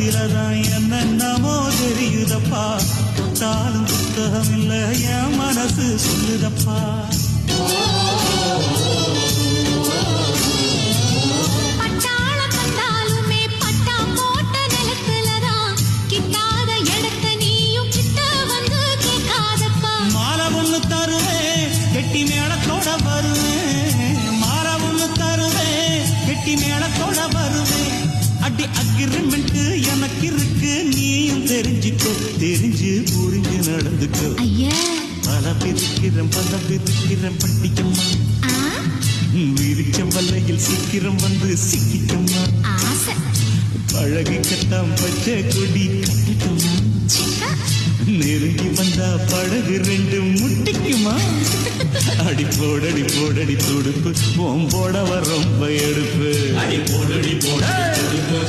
பாதையிலதான் என்னென்னமோ தெரியுதப்பா. தொட்டாலும் புத்தகம் இல்ல என் மனசு சொல்லுதப்பா. மாலை ஒண்ணு தருவேன் கெட்டி மேளத்தோட வருவேன். மாலை ஒண்ணு தருவேன் கெட்டி மேளத்தோட வருவேன். அடி அக்ரிமெண்ட் எனக்கு இருக்கு நீயும் தெரிஞ்சுக்கோ. தெரிஞ்சு புரிஞ்சு நடந்துக்கோ. பல பிரிக்கிறேன் பட்டிக்கம்மா. விரிச்சம் வல்லையில் சீக்கிரம் வந்து சிக்கிக்கம்மா. பழகிக்கத்தான் பச்சை கொடி கட்டிக்கம்மா. நெருங்கி வந்தா படகு ரெண்டு முட்டிக்குமா. அடி போடடி துடுப்பு ஓம்போட ரொம்ப எடுப்பு. அடி போடடி துடுப்பு.